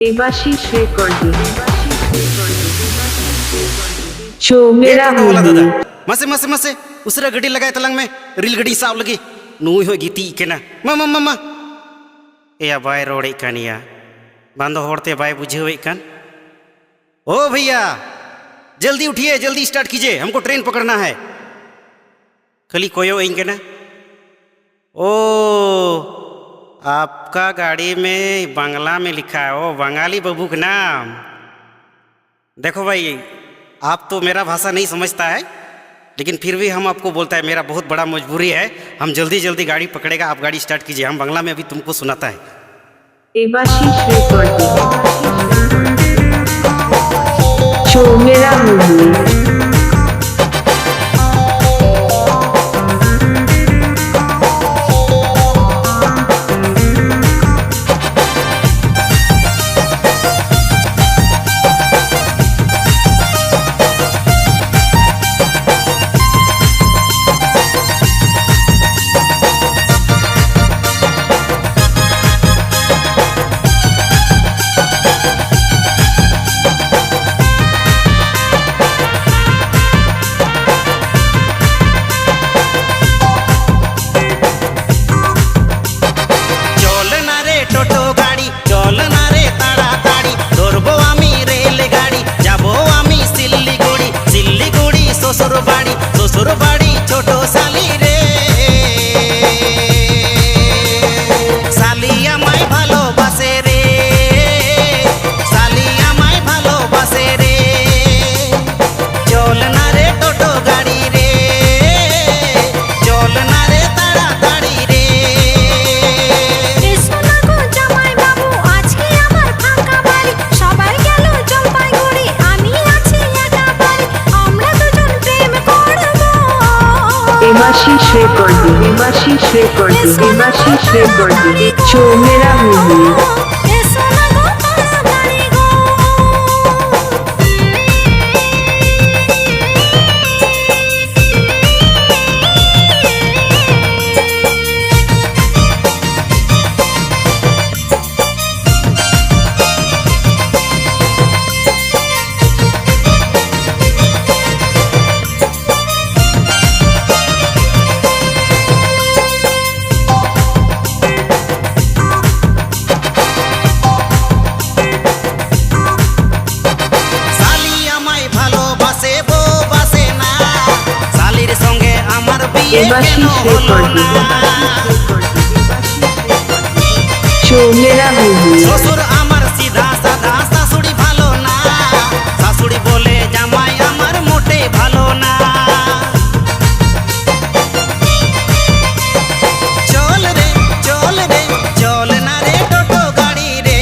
Debashish recording. Show मेरा वाला दादा मसे मसे मसे उसरा गड्डी लगाए तलंग में रील गड्डी साव लगी नुई हो गीती केना मामा मामा या बाय रोड़े कानिया बांधो होड़ते बाय बुझे कान ओ भैया जल्दी उठिए जल्दी स्टार्ट कीजिए हमको ट्रेन पकड़ना है खाली कोयो इन केना ओ आपका गाड़ी में बांग्ला में लिखा है ओ बंगाली बबू का नाम देखो भाई आप तो मेरा भाषा नहीं समझता है लेकिन फिर भी हम आपको बोलता है मेरा बहुत बड़ा मजबूरी है हम जल्दी जल्दी गाड़ी पकड़ेगा आप गाड़ी स्टार्ट कीजिए हम बांग्ला में अभी तुमको सुनाता है देवाशीष recording. शो मेरा मूवी ससुरबाड़ी छोटो साली रे सालिया माई भालो बासे रे सालिया माई भालो बासे रे चल ना रे टोटो गाड़ी रे चल ना रे ताड़ा ताड़ी रे সোনা গো জামাই বাবু আজকে আমার ফাঁকা বাড়ি সবাই গেল জলপাইগুড়ি আমি আছি একা বাড়ি আমরা দুজন প্রেম করব Debashish recording. Debashish recording. Debashish recording. Show मेरा मूवी এ সোনা গো তাড়াতাড়ি গো देवाशीष recording. शो मेरा मूवी ससुर आमार सीधा साधा शाশুড়ি ভালো না শাশুড়ি বলে জামাই আমার মোটে ভালো না চল রে চল রে চল না রে টোটো গাড়ি রে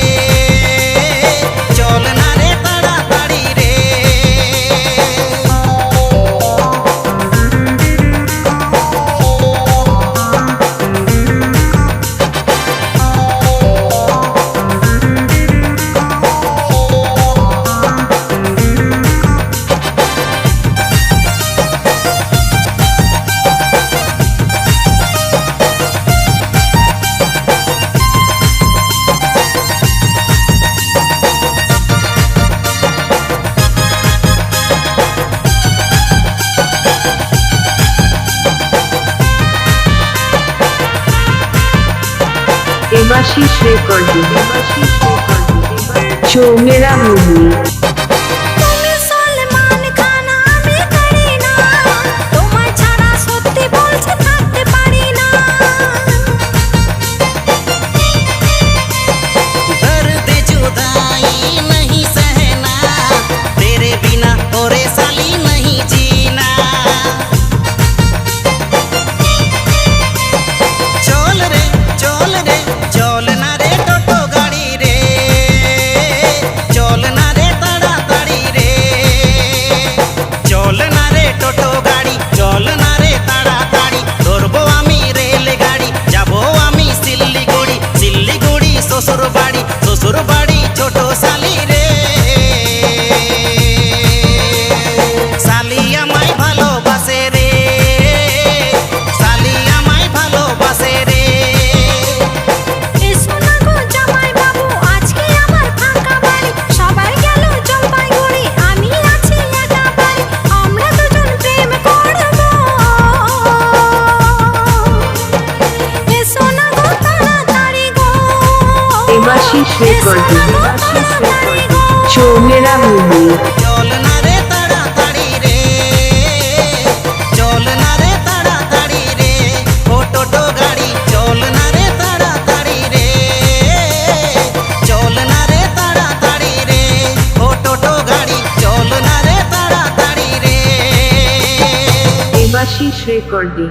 চল না রে তাড়াতাড়ি রে देवाशीष recording. शो मेरा मूवी তুমি সলমান খান আমি করিনা তোমায় ছাড়া সত্যি বলছি থাকতে পারি না दर्द जुदाई नहीं सहना तेरे बिना ओरे साली नहीं जीना चल रे चल रे चल ना रे टोटो गाड़ी रे चल ना रे দেবাশিস রেকর্ডিং চৌমেরা মুভি চল না রে তাড়াতাড়ি রে, চল না রে তাড়াতাড়ি রে, ও টোটো গাড়ি চল না রে তাড়াতাড়ি রে, চল না রে তাড়াতাড়ি রে, ও টোটো গাড়ি চল না রে তাড়াতাড়ি রে। দেবাশিস রেকর্ডিং